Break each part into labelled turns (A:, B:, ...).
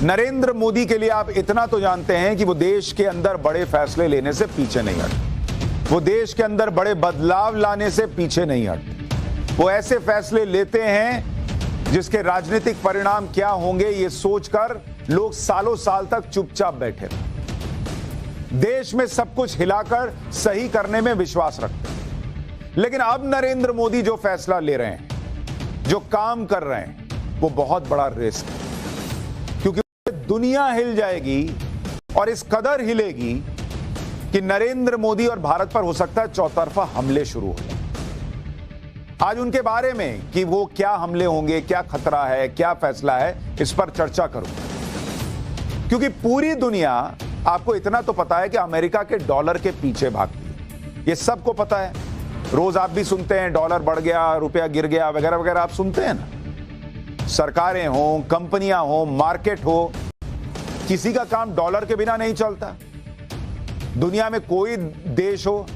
A: नरेंद्र मोदी के लिए आप इतना तो जानते हैं कि वो देश के अंदर बड़े फैसले लेने से पीछे नहीं हटते, वो देश के अंदर बड़े बदलाव लाने से पीछे नहीं हटते। वो ऐसे फैसले लेते हैं जिसके राजनीतिक परिणाम क्या होंगे ये सोचकर लोग सालों साल तक चुपचाप बैठे रहे। देश में सब कुछ हिलाकर सही करने में विश्वास रखते हैं। लेकिन अब नरेंद्र मोदी जो फैसला ले रहे हैं, जो काम कर रहे हैं, वो बहुत बड़ा रिस्क है, क्योंकि दुनिया हिल जाएगी और इस कदर हिलेगी कि नरेंद्र मोदी और भारत पर हो सकता है चौतरफा हमले शुरू हो जाए। आज उनके बारे में कि वो क्या हमले होंगे, क्या खतरा है, क्या फैसला है, इस पर चर्चा करूंगा। क्योंकि पूरी दुनिया, आपको इतना तो पता है कि अमेरिका के डॉलर के पीछे भागती है, ये सबको पता है। रोज आप भी सुनते हैं डॉलर बढ़ गया, रुपया गिर गया, वगैरह वगैरह आप सुनते हैं ना। सरकारें हो, कंपनियां हो, मार्केट हो, किसी का काम डॉलर के बिना नहीं चलता। दुनिया में कोई देश हो,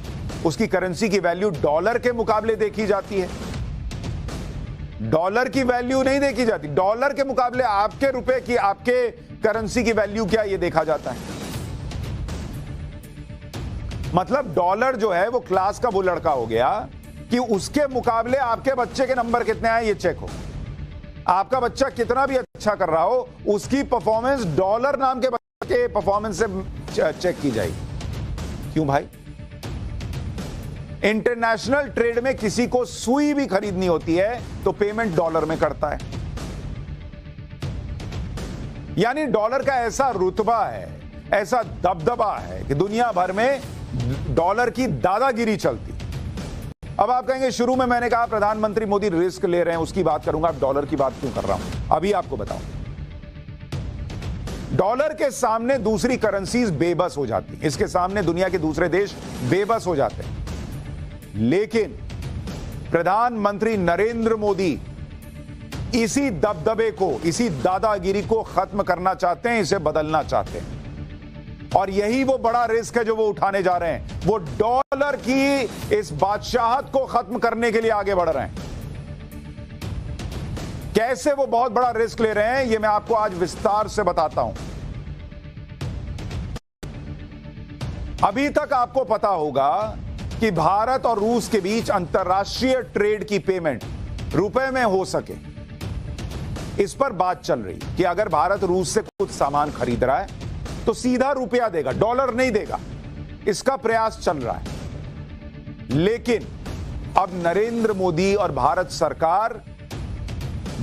A: उसकी करेंसी की वैल्यू डॉलर के मुकाबले देखी जाती है, डॉलर की वैल्यू नहीं देखी जाती। डॉलर के मुकाबले आपके रुपए की, आपके करेंसी की वैल्यू क्या, ये देखा जाता है। मतलब डॉलर जो है वो क्लास का वो लड़का हो गया कि उसके मुकाबले आपके बच्चे के नंबर कितने आए ये चेक हो। आपका बच्चा कितना भी अच्छा कर रहा हो, उसकी परफॉर्मेंस डॉलर नाम के बच्चे के परफॉर्मेंस से चेक की जाएगी। क्यों भाई? इंटरनेशनल ट्रेड में किसी को सुई भी खरीदनी होती है तो पेमेंट डॉलर में करता है। यानी डॉलर का ऐसा रुतबा है, ऐसा दबदबा है कि दुनिया भर में डॉलर की दादागिरी चलती। अब आप कहेंगे शुरू में मैंने कहा प्रधानमंत्री मोदी रिस्क ले रहे हैं, उसकी बात करूंगा, अब डॉलर की बात क्यों कर रहा हूं अभी आपको बताऊं। डॉलर के सामने दूसरी करेंसीज बेबस हो जाती, इसके सामने दुनिया के दूसरे देश बेबस हो जाते हैं। लेकिन प्रधानमंत्री नरेंद्र मोदी इसी दबदबे को, इसी दादागिरी को खत्म करना चाहते हैं, इसे बदलना चाहते हैं। और यही वो बड़ा रिस्क है जो वो उठाने जा रहे हैं। वो डॉलर की इस बादशाहत को खत्म करने के लिए आगे बढ़ रहे हैं। कैसे वो बहुत बड़ा रिस्क ले रहे हैं ये मैं आपको आज विस्तार से बताता हूं। अभी तक आपको पता होगा कि भारत और रूस के बीच अंतरराष्ट्रीय ट्रेड की पेमेंट रुपए में हो सके, इस पर बात चल रही कि अगर भारत रूस से कुछ सामान खरीद रहा है तो सीधा रुपया देगा, डॉलर नहीं देगा। इसका प्रयास चल रहा है। लेकिन अब नरेंद्र मोदी और भारत सरकार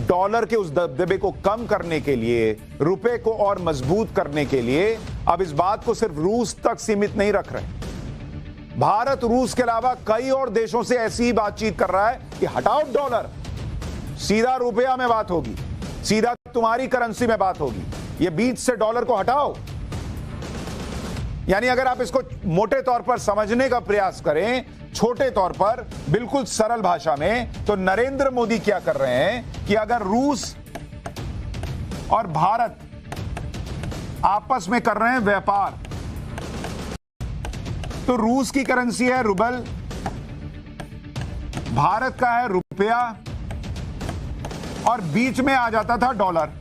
A: डॉलर के उस दबदबे को कम करने के लिए, रुपए को और मजबूत करने के लिए अब इस बात को सिर्फ रूस तक सीमित नहीं रख रहे। भारत रूस के अलावा कई और देशों से ऐसी ही बातचीत कर रहा है कि हटाओ डॉलर, सीधा रुपया में बात होगी, सीधा तुम्हारी करेंसी में बात होगी, ये बीच से डॉलर को हटाओ। यानी अगर आप इसको मोटे तौर पर समझने का प्रयास करें, छोटे तौर पर, बिल्कुल सरल भाषा में, तो नरेंद्र मोदी क्या कर रहे हैं कि अगर रूस और भारत आपस में कर रहे हैं व्यापार, तो रूस की करेंसी है रुबल, भारत का है रुपया, और बीच में आ जाता था डॉलर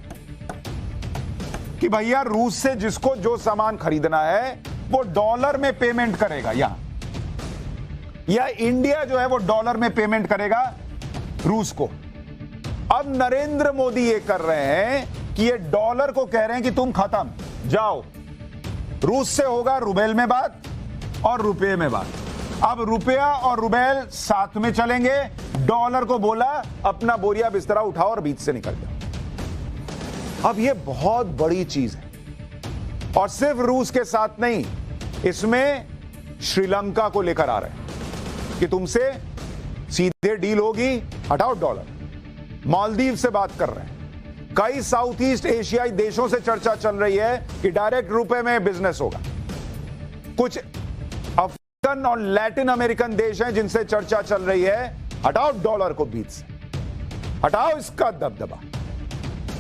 A: कि भैया रूस से जिसको जो सामान खरीदना है वो डॉलर में पेमेंट करेगा, या इंडिया जो है वो डॉलर में पेमेंट करेगा रूस को। अब नरेंद्र मोदी ये कर रहे हैं कि ये डॉलर को कह रहे हैं कि तुम खत्म, जाओ, रूस से होगा रुबेल में बात और रुपये में बात। अब रुपया और रुबेल साथ में चलेंगे। डॉलर को बोला अपना बोरिया बिस्तरा उठाओ और बीच से निकल जाओ। अब ये बहुत बड़ी चीज है, और सिर्फ रूस के साथ नहीं, इसमें श्रीलंका को लेकर आ रहे हैं कि तुमसे सीधे डील होगी, हटाओ डॉलर। मालदीव से बात कर रहे हैं। कई साउथ ईस्ट एशियाई देशों से चर्चा चल रही है कि डायरेक्ट रुपए में बिजनेस होगा। कुछ अफ्रीकन और लैटिन अमेरिकन देश हैं जिनसे चर्चा चल रही है, हटाओ डॉलर को बीच से, हटाओ इसका दबदबा।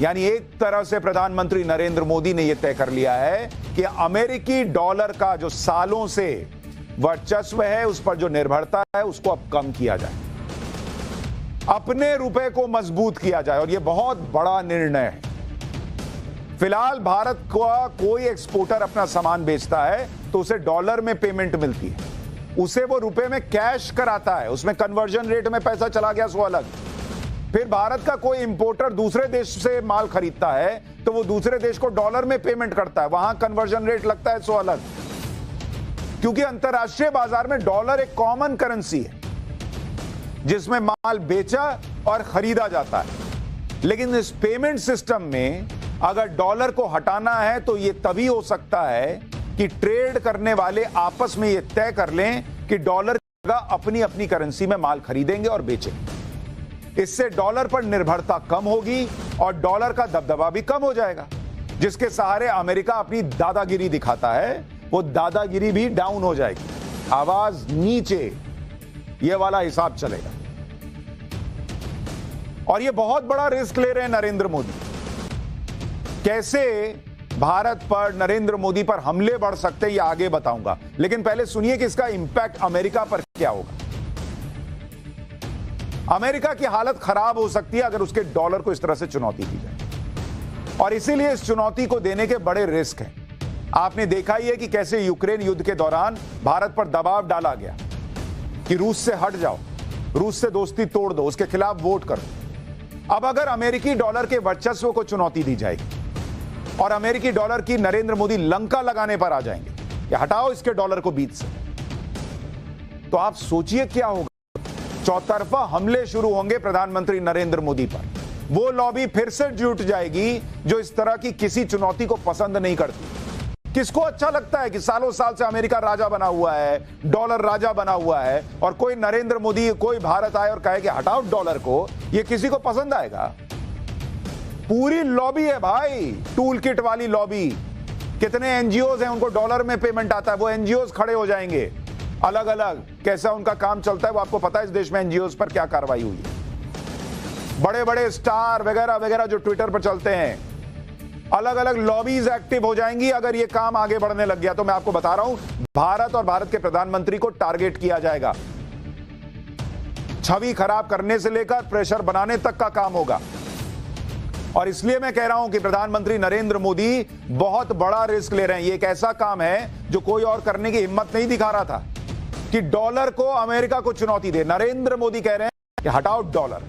A: यानी एक तरह से प्रधानमंत्री नरेंद्र मोदी ने यह तय कर लिया है कि अमेरिकी डॉलर का जो सालों से वर्चस्व है, उस पर जो निर्भरता है, उसको अब कम किया जाए, अपने रुपए को मजबूत किया जाए। और यह बहुत बड़ा निर्णय है। फिलहाल भारत का कोई एक्सपोर्टर अपना सामान बेचता है तो उसे डॉलर में पेमेंट मिलती है, उसे वो रुपए में कैश कराता है, उसमें कन्वर्जन रेट में पैसा चला गया सो अलग। फिर भारत का कोई इंपोर्टर दूसरे देश से माल खरीदता है तो वो दूसरे देश को डॉलर में पेमेंट करता है, वहां कन्वर्जन रेट लगता है सो अलग। क्योंकि अंतरराष्ट्रीय बाजार में डॉलर एक कॉमन करेंसी है जिसमें माल बेचा और खरीदा जाता है। लेकिन इस पेमेंट सिस्टम में अगर डॉलर को हटाना है तो यह तभी हो सकता है कि ट्रेड करने वाले आपस में यह तय कर लें कि डॉलर की जगह अपनी अपनी करेंसी में माल खरीदेंगे और बेचेंगे। इससे डॉलर पर निर्भरता कम होगी और डॉलर का दबदबा भी कम हो जाएगा, जिसके सहारे अमेरिका अपनी दादागिरी दिखाता है, वो दादागिरी भी डाउन हो जाएगी, आवाज नीचे, ये वाला हिसाब चलेगा। और ये बहुत बड़ा रिस्क ले रहे हैं नरेंद्र मोदी। कैसे भारत पर, नरेंद्र मोदी पर हमले बढ़ सकते हैं ये आगे बताऊंगा, लेकिन पहले सुनिए कि इसका इंपैक्ट अमेरिका पर क्या होगा। अमेरिका की हालत खराब हो सकती है अगर उसके डॉलर को इस तरह से चुनौती दी जाए, और इसीलिए इस चुनौती को देने के बड़े रिस्क हैं। आपने देखा ही है कि कैसे यूक्रेन युद्ध के दौरान भारत पर दबाव डाला गया कि रूस से हट जाओ, रूस से दोस्ती तोड़ दो, उसके खिलाफ वोट करो। अब अगर अमेरिकी डॉलर के वर्चस्व को चुनौती दी जाएगी और अमेरिकी डॉलर की नरेंद्र मोदी लंका लगाने पर आ जाएंगे कि हटाओ इसके डॉलर को बीच से, तो आप सोचिए क्या होगा। चौतरफा हमले शुरू होंगे प्रधानमंत्री नरेंद्र मोदी पर। वो लॉबी फिर से जुट जाएगी जो इस तरह की किसी चुनौती को पसंद नहीं करती। किसको अच्छा लगता है कि सालों साल से अमेरिका राजा बना हुआ है, डॉलर राजा बना हुआ है, और कोई नरेंद्र मोदी, कोई भारत आए और कहे कि हटाओ डॉलर को, ये किसी को पसंद आएगा? पूरी लॉबी है भाई, टूल किट वाली लॉबी। कितने एनजीओज हैं, उनको डॉलर में पेमेंट आता है, वो एनजीओज खड़े हो जाएंगे अलग अलग। कैसा उनका काम चलता है वो आपको पता है, इस देश में एनजीओज पर क्या कार्रवाई हुई है। बड़े बड़े स्टार वगैरह वगैरह जो ट्विटर पर चलते हैं, अलग अलग लॉबीज एक्टिव हो जाएंगी अगर ये काम आगे बढ़ने लग गया। तो मैं आपको बता रहा हूं, भारत और भारत के प्रधानमंत्री को टारगेट किया जाएगा। छवि खराब करने से लेकर प्रेशर बनाने तक का काम होगा। और इसलिए मैं कह रहा हूं कि प्रधानमंत्री नरेंद्र मोदी बहुत बड़ा रिस्क ले रहे हैं। ये एक ऐसा काम है जो कोई और करने की हिम्मत नहीं दिखा रहा था कि डॉलर को अमेरिका को चुनौती दे। नरेंद्र मोदी कह रहे हैं कि हटाओ डॉलर,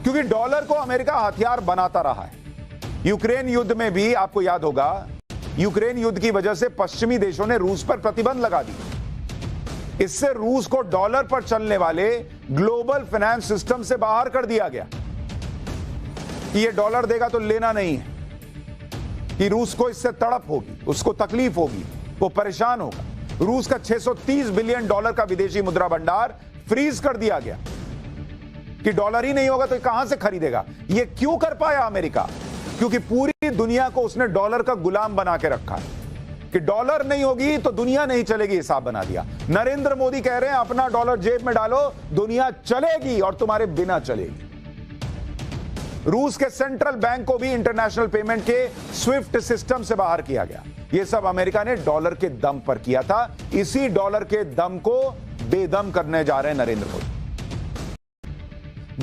A: क्योंकि डॉलर को अमेरिका हथियार बनाता रहा है। यूक्रेन युद्ध में भी आपको याद होगा, यूक्रेन युद्ध की वजह से पश्चिमी देशों ने रूस पर प्रतिबंध लगा दी। इससे रूस को डॉलर पर चलने वाले ग्लोबल फाइनेंस सिस्टम से बाहर कर दिया गया कि ये डॉलर देगा तो लेना नहीं है, कि रूस को इससे तड़प होगी, उसको तकलीफ होगी, वो परेशान होगा। रूस का 630 बिलियन डॉलर का विदेशी मुद्रा भंडार फ्रीज कर दिया गया कि डॉलर ही नहीं होगा तो कहां से खरीदेगा। ये क्यों कर पाया अमेरिका? क्योंकि पूरी दुनिया को उसने डॉलर का गुलाम बना के रखा है कि डॉलर नहीं होगी तो दुनिया नहीं चलेगी, हिसाब बना दिया। नरेंद्र मोदी कह रहे हैं अपना डॉलर जेब में डालो, दुनिया चलेगी और तुम्हारे बिना चलेगी। रूस के सेंट्रल बैंक को भी इंटरनेशनल पेमेंट के स्विफ्ट सिस्टम से बाहर किया गया। यह सब अमेरिका ने डॉलर के दम पर किया था। इसी डॉलर के दम को बेदम करने जा रहे हैं नरेंद्र मोदी।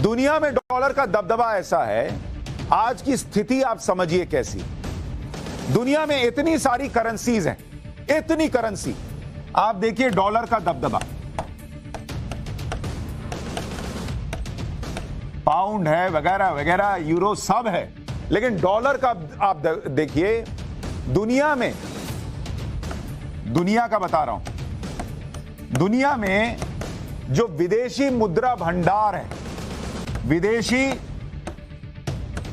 A: दुनिया में डॉलर का दबदबा ऐसा है, आज की स्थिति आप समझिए कैसी। दुनिया में इतनी सारी करेंसीज हैं, इतनी करेंसी, आप देखिए डॉलर का दबदबा। पाउंड है वगैरह वगैरह, यूरो सब है, लेकिन डॉलर का आप देखिए। दुनिया में, दुनिया का बता रहा हूं, दुनिया में जो विदेशी मुद्रा भंडार है, विदेशी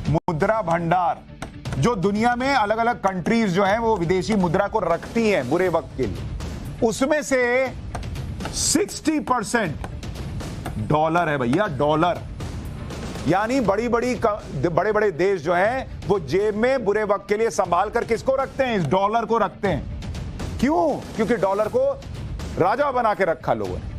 A: मुद्रा भंडार, जो दुनिया में अलग अलग कंट्रीज जो हैं वो विदेशी मुद्रा को रखती हैं बुरे वक्त के लिए, उसमें से 60% डॉलर है भैया, डॉलर। यानी बड़े बड़े देश जो हैं वो जेब में बुरे वक्त के लिए संभाल कर किसको रखते हैं? इस डॉलर को रखते हैं। क्यों? क्योंकि डॉलर को राजा बना के रखा लोगों ने।